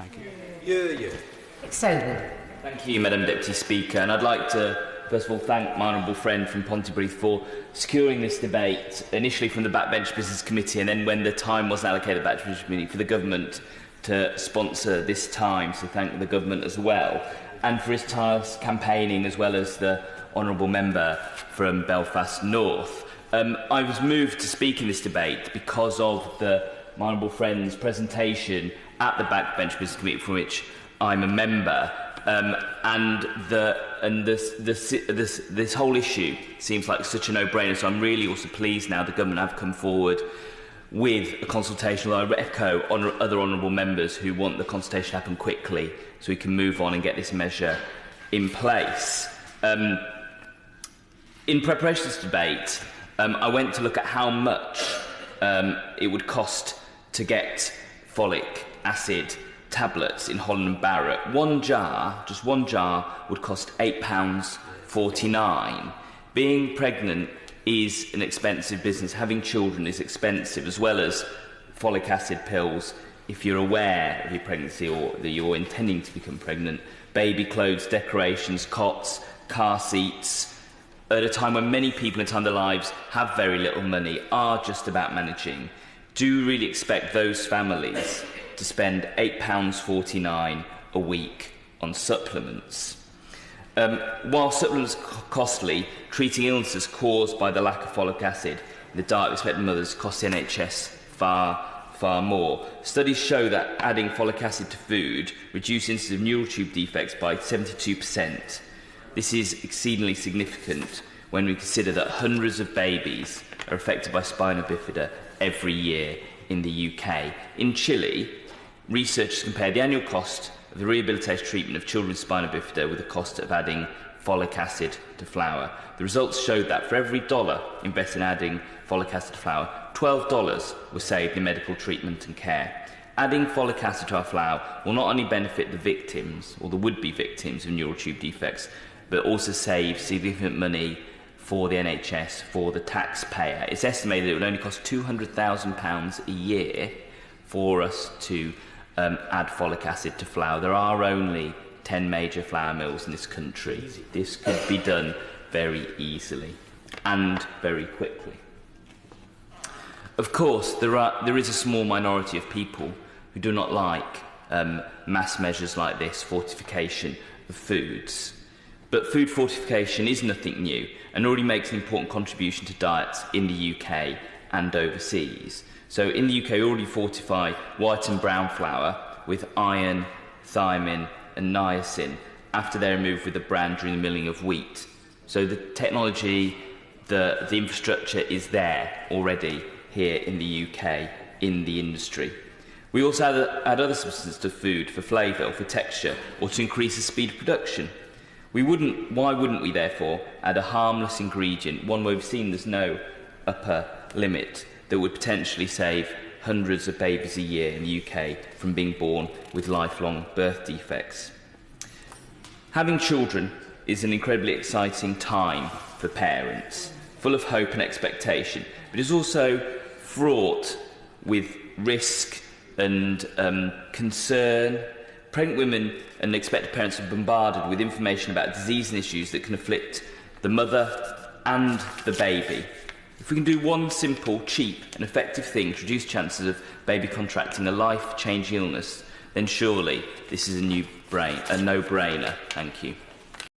Thank you. Sobel. Thank you, Madam Deputy Speaker, and I'd like to first of all thank my honourable friend from Pontypridd for securing this debate, initially from the Backbench Business Committee, and then when the time wasn't allocated back to the Business Committee, for the government to sponsor this time, so thank the government as well, and for his tireless campaigning, as well as the honourable member from Belfast North. I was moved to speak in this debate because of my honourable friend's presentation at the Backbench Business Committee, for which I'm a member, and this whole issue seems like such a no-brainer. So I'm really also pleased now the government have come forward with a consultation. I echo other honourable members who want the consultation to happen quickly, so we can move on and get this measure in place. In preparation for this debate, I went to look at how much it would cost to get folic acid tablets in Holland and Barrett. Just one jar, would cost £8.49. Being pregnant is an expensive business. Having children is expensive, as well as folic acid pills if you're aware of your pregnancy or that you're intending to become pregnant, baby clothes, decorations, cots, car seats, at a time when many people in time of their lives have very little money, are just about managing. Do you really expect those families to spend £8.49 a week on supplements? While supplements are costly, treating illnesses caused by the lack of folic acid in the diet of expectant mothers costs the NHS far more. Studies show that adding folic acid to food reduces incidence of neural tube defects by 72%. This is exceedingly significant when we consider that hundreds of babies are affected by spina bifida every year in the UK. In Chile, researchers compared the annual cost of the rehabilitation treatment of children with spina bifida with the cost of adding folic acid to flour. The results showed that for every dollar invested in adding folic acid to flour, $12 was saved in medical treatment and care. Adding folic acid to our flour will not only benefit the victims, or the would-be victims of neural tube defects, but also save significant money for the NHS, for the taxpayer. It's estimated it would only cost £200,000 a year for us to add folic acid to flour. There are only 10 major flour mills in this country. This could be done very easily and very quickly. Of course, there is a small minority of people who do not like mass measures like this, fortification of foods. But food fortification is nothing new and already makes an important contribution to diets in the UK and overseas. So in the UK, we already fortify white and brown flour with iron, thiamine and niacin after they're removed with the bran during the milling of wheat. So the technology, the infrastructure is there already here in the UK in the industry. We also add other substances to food for flavour or for texture or to increase the speed of production. Why wouldn't we therefore add a harmless ingredient, one where we've seen there's no upper limit, that would potentially save hundreds of babies a year in the UK from being born with lifelong birth defects? Having children is an incredibly exciting time for parents, full of hope and expectation, but is also fraught with risk and concern. Pregnant women and expectant parents are bombarded with information about disease and issues that can afflict the mother and the baby. If we can do one simple, cheap and effective thing to reduce chances of baby contracting a life-changing illness, then surely this is a no-brainer. Thank you.